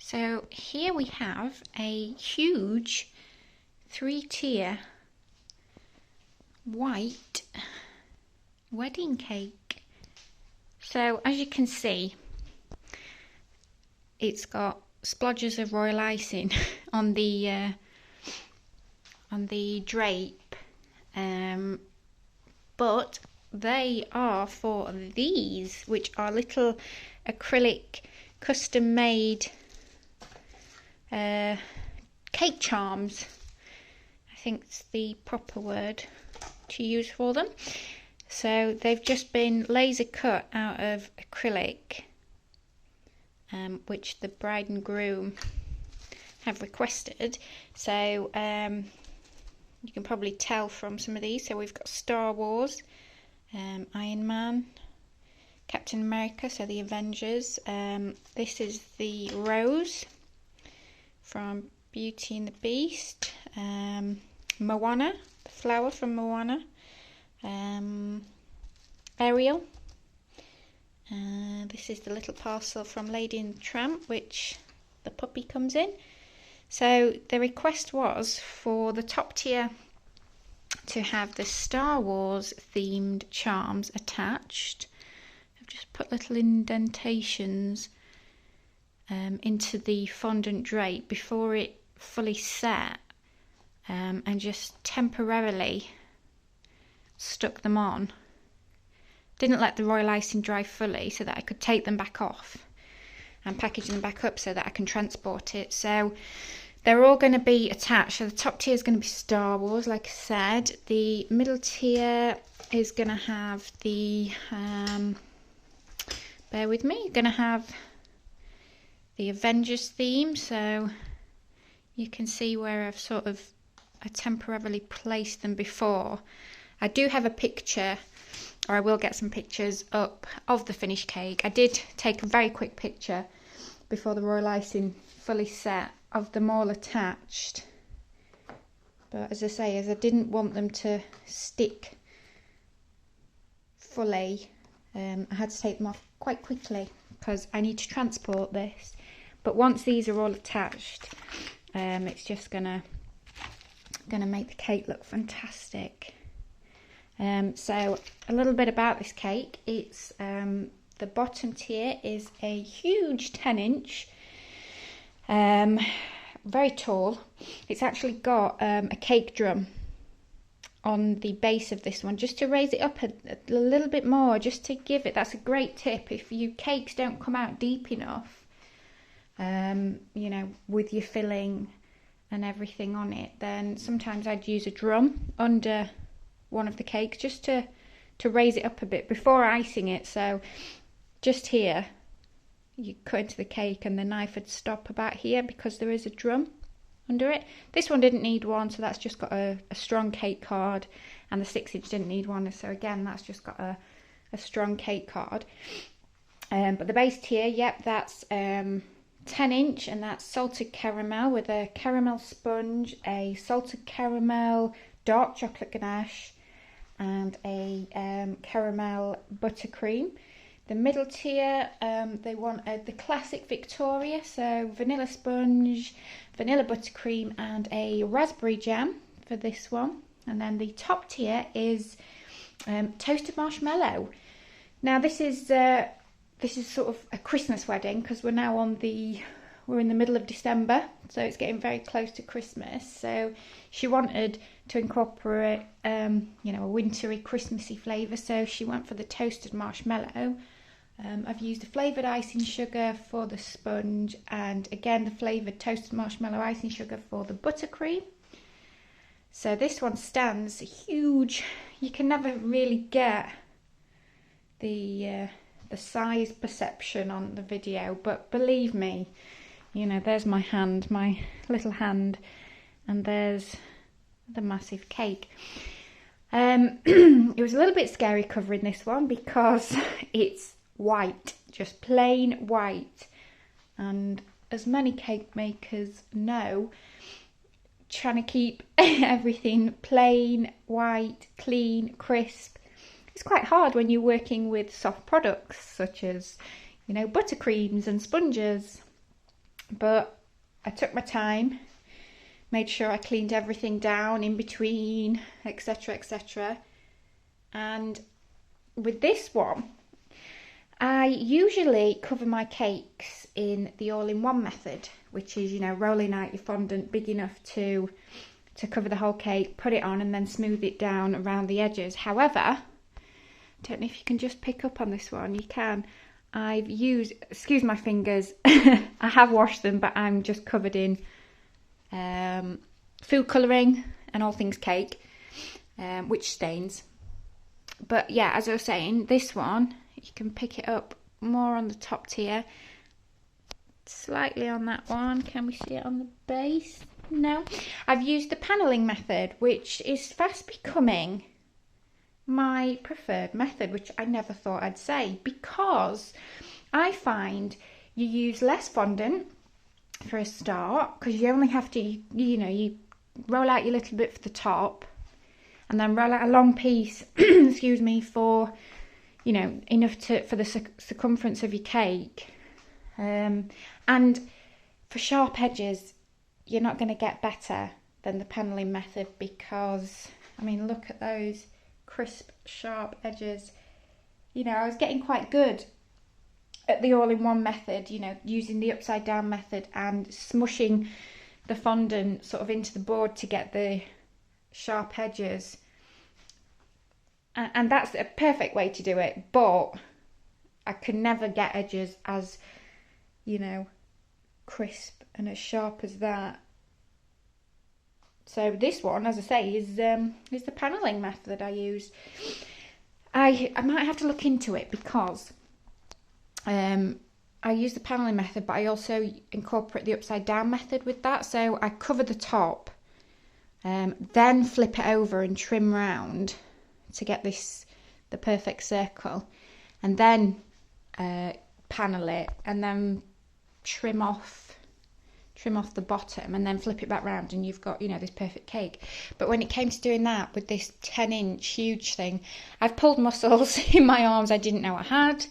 So here we have a huge 3-tier white wedding cake. So as you can see, it's got splodges of royal icing on the drape, but they are for these, which are little acrylic custom made cake charms. I think it's the proper word to use for them. So they've just been laser cut out of acrylic, which the bride and groom have requested. So you can probably tell from some of these. So we've got Star Wars, Iron Man, Captain America, so the Avengers. This is the rose from Beauty and the Beast. Moana, the flower from Moana. Ariel. This is the little parcel from Lady and the Tramp, which the puppy comes in. So the request was for the top tier to have the Star Wars themed charms attached. I've just put little indentations into the fondant drape before it fully set, and just temporarily stuck them on. Didn't let the royal icing dry fully so that I could take them back off and package them back up so that I can transport it. So they're all going to be attached. So the top tier is going to be Star Wars, like I said. The middle tier is going to have the, bear with me, going to have the Avengers theme. So you can see where I've I temporarily placed them before. I do have a picture, or I will get some pictures up of the finished cake. I did take a very quick picture before the royal icing fully set of them all attached. But as I say, as I didn't want them to stick fully, I had to take them off quite quickly because I need to transport this. But once these are all attached, it's just gonna make the cake look fantastic. So a little bit about this cake. It's the bottom tier is a huge 10-inch, very tall. It's actually got a cake drum on the base of this one, just to raise it up a little bit more, just to give it. That's a great tip if your cakes don't come out deep enough, you know, with your filling and everything on it, then sometimes I'd use a drum under one of the cakes just to raise it up a bit before icing it. So just here, you cut into the cake and the knife would stop about here because there is a drum under it. This one didn't need one, so that's just got a strong cake card, and the 6-inch didn't need one, so again that's just got a strong cake card. But the base tier, yep, that's 10-inch, and that's salted caramel with a caramel sponge, a salted caramel dark chocolate ganache, and a caramel buttercream. The middle tier, they wanted the classic Victoria, so vanilla sponge, vanilla buttercream, and a raspberry jam for this one. And then the top tier is toasted marshmallow. Now this is sort of a Christmas wedding because we're in the middle of December, so it's getting very close to Christmas. So she wanted to incorporate, you know, a wintry, Christmassy flavour. So she went for the toasted marshmallow. I've used the flavoured icing sugar for the sponge, and again the flavoured toasted marshmallow icing sugar for the buttercream. So this one stands huge. You can never really get the size perception on the video, but believe me, you know, there's my hand, my little hand, and there's the massive cake. It was a little bit scary covering this one because it's white, just plain white, and as many cake makers know, trying to keep everything plain, white, clean, crisp, it's quite hard when you're working with soft products such as, you know, buttercreams and sponges. but I took my time, made sure I cleaned everything down in between, etc, etc. And with this one, I usually cover my cakes in the all-in-one method, which is, you know, rolling out your fondant big enough to cover the whole cake, put it on and then smooth it down around the edges. However, I don't know if you can just pick up on this one. You can. I've used, excuse my fingers, I have washed them, but I'm just covered in food colouring and all things cake, which stains. But yeah, as I was saying, this one, you can pick it up more on the top tier, slightly on that one. Can we see it on the base? No. I've used the panelling method, which is fast becoming my preferred method, which I never thought I'd say, because I find you use less fondant for a start, because you only have to, you know, you roll out your little bit for the top and then roll out a long piece excuse me, for, you know, enough for the circumference of your cake. And for sharp edges, you're not going to get better than the panelling method, because, I mean, look at those crisp, sharp edges. You know, I was getting quite good at the all-in-one method, you know, using the upside down method and smushing the fondant sort of into the board to get the sharp edges. And that's a perfect way to do it, but I could never get edges as, you know, crisp and as sharp as that. So this one, as I say, is the panelling method I use. I might have to look into it, because I use the panelling method, but I also incorporate the upside down method with that. So I cover the top, then flip it over and trim round to get the perfect circle, and then panel it, and then trim off the bottom, and then flip it back round, and you've got, you know, this perfect cake. But when it came to doing that with this 10-inch huge thing, I've pulled muscles in my arms I didn't know I had.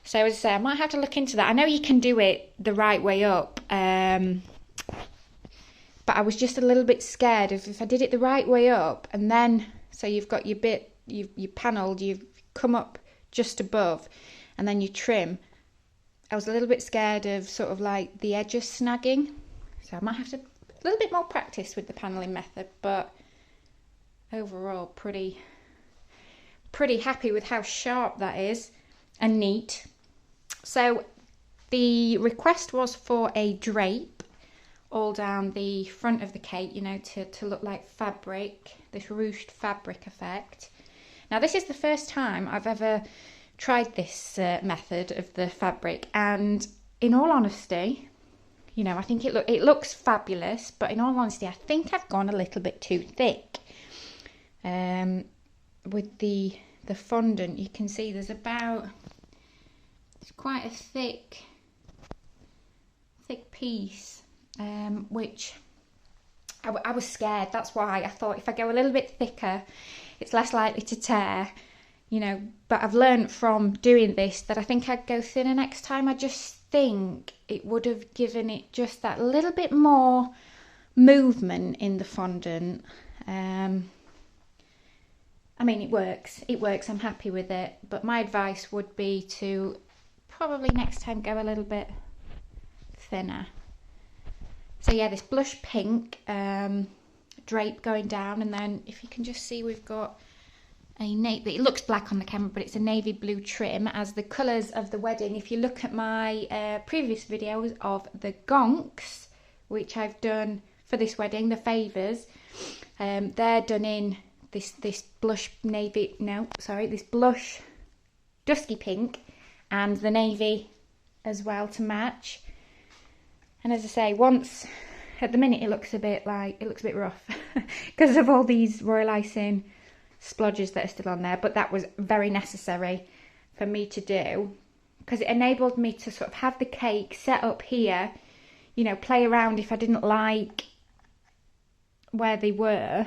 So as I say, I might have to look into that. I know you can do it the right way up, but I was just a little bit scared of if I did it the right way up, and then, so you've got your bit, you panelled, you've come up just above, and then you trim. I was a little bit scared of sort of like the edges snagging, so I might have to a little bit more practice with the panelling method, but overall pretty happy with how sharp that is and neat. So the request was for a drape all down the front of the cake, you know, to look like fabric, this ruched fabric effect. Now this is the first time I've ever tried this method of the fabric, and in all honesty, you know, I think it looks fabulous, but in all honesty, I think I've gone a little bit too thick. With the fondant, you can see it's quite a thick piece, which I was scared. That's why I thought if I go a little bit thicker, it's less likely to tear. You know, but I've learned from doing this that I think I'd go thinner next time. I just think it would have given it just that little bit more movement in the fondant. I mean, it works, I'm happy with it, but my advice would be to probably next time go a little bit thinner. So yeah, this blush pink drape going down, and then if you can just see, we've got a navy, it looks black on the camera, but it's a navy blue trim as the colours of the wedding. If you look at my previous videos of the gonks, which I've done for this wedding, the favours, they're done in this blush navy, this blush dusky pink, and the navy as well to match. And as I say, at the minute it looks a bit rough because of all these royal icing splodges that are still on there, but that was very necessary for me to do, because it enabled me to sort of have the cake set up here, you know, play around if I didn't like where they were,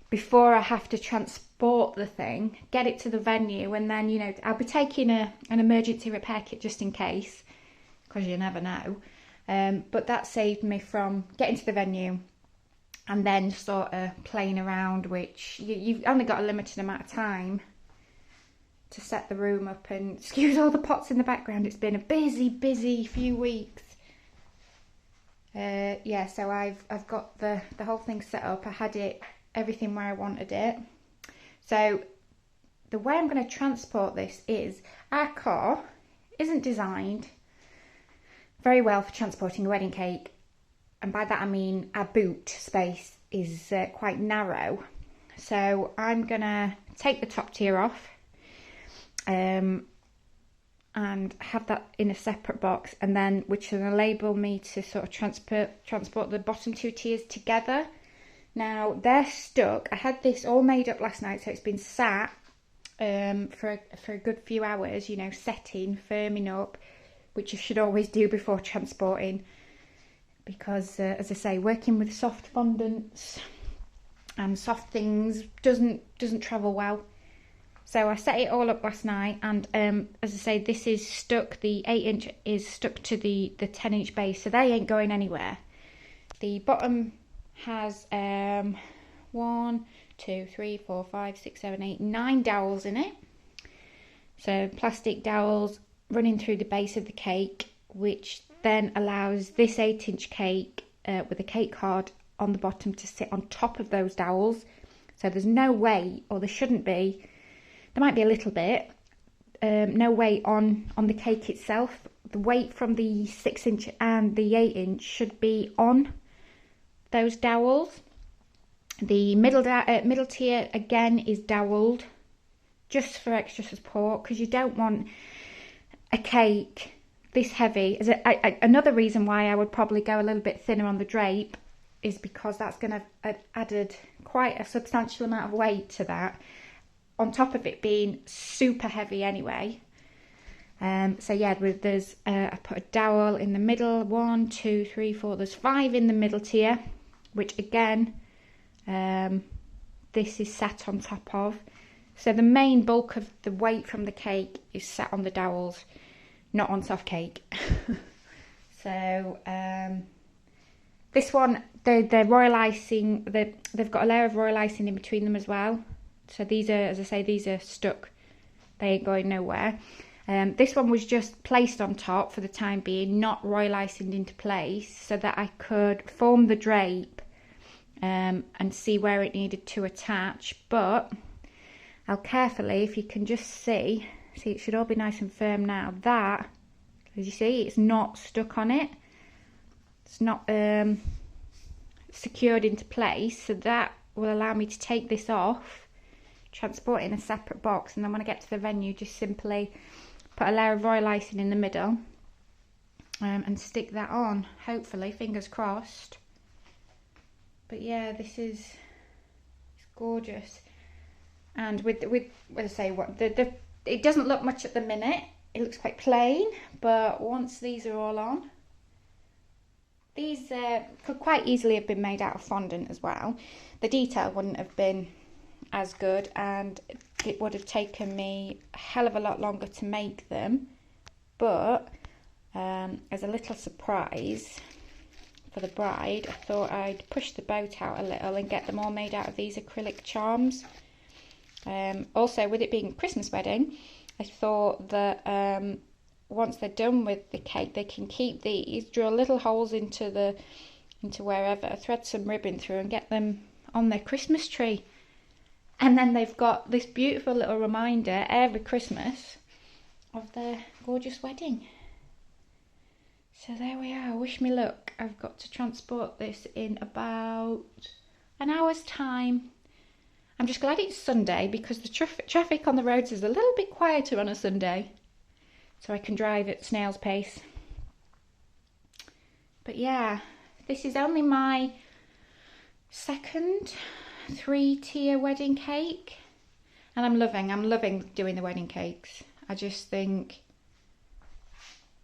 before I have to transport the thing, get it to the venue, and then, you know, I'll be taking an emergency repair kit just in case, because you never know. But that saved me from getting to the venue and then sort of playing around, which you've only got a limited amount of time to set the room up. And excuse all the pots in the background, it's been a busy few weeks. Yeah, so I've got the whole thing set up. I had it everything where I wanted it. So the way I'm going to transport this is, our car isn't designed very well for transporting a wedding cake, and by that I mean our boot space is quite narrow. So I'm going to take the top tier off and have that in a separate box, and then which will enable me to sort of transport the bottom two tiers together. Now they're stuck. I had this all made up last night, so it's been sat for a good few hours, you know, setting, firming up, which you should always do before transporting, because as I say, working with soft fondants and soft things doesn't travel well. So I set it all up last night, and as I say, this is stuck, the 8-inch is stuck to the 10-inch base, so they ain't going anywhere. The bottom has 1, 2, 3, 4, 5, 6, 7, 8, 9 dowels in it. So plastic dowels running through the base of the cake, which then allows this 8-inch cake with a cake card on the bottom to sit on top of those dowels. So there's no weight, or there shouldn't be. There might be a little bit, no weight on the cake itself. The weight from the 6-inch and the 8-inch should be on those dowels. The middle tier again is dowelled, just for extra support, because you don't want a cake this heavy. Another reason why I would probably go a little bit thinner on the drape is because that's going to have added quite a substantial amount of weight to that, on top of it being super heavy anyway. So yeah, there's I put a dowel in the middle, 1, 2, 3, 4, there's 5 in the middle tier, which again this is sat on top of. So the main bulk of the weight from the cake is sat on the dowels, not on soft cake. So this one, they're royal icing, they've got a layer of royal icing in between them as well. So these are, as I say, these are stuck. They ain't going nowhere. This one was just placed on top for the time being, not royal icinged into place, so that I could form the drape and see where it needed to attach. But I'll carefully, if you can just see it should all be nice and firm now. That, as you see, it's not stuck on it. It's not secured into place, so that will allow me to take this off, transport it in a separate box, and then when I get to the venue, just simply put a layer of royal icing in the middle and stick that on, hopefully, fingers crossed. But yeah, this is, it's gorgeous. And with as I say, what it doesn't look much at the minute, it looks quite plain, but once these are all on, these could quite easily have been made out of fondant as well. The detail wouldn't have been as good, and it would have taken me a hell of a lot longer to make them. But as a little surprise for the bride, I thought I'd push the boat out a little and get them all made out of these acrylic charms. Also, with it being a Christmas wedding, I thought that once they're done with the cake, they can keep these, drill little holes into wherever, thread some ribbon through and get them on their Christmas tree. And then they've got this beautiful little reminder every Christmas of their gorgeous wedding. So there we are, wish me luck. I've got to transport this in about an hour's time. I'm just glad it's Sunday, because the traffic on the roads is a little bit quieter on a Sunday, so I can drive at snail's pace. But yeah, this is only my second 3-tier wedding cake, and I'm loving doing the wedding cakes. I just think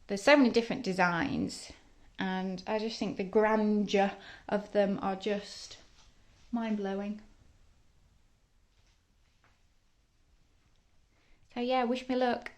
there's so many different designs, and I just think the grandeur of them are just mind-blowing. So yeah, wish me luck.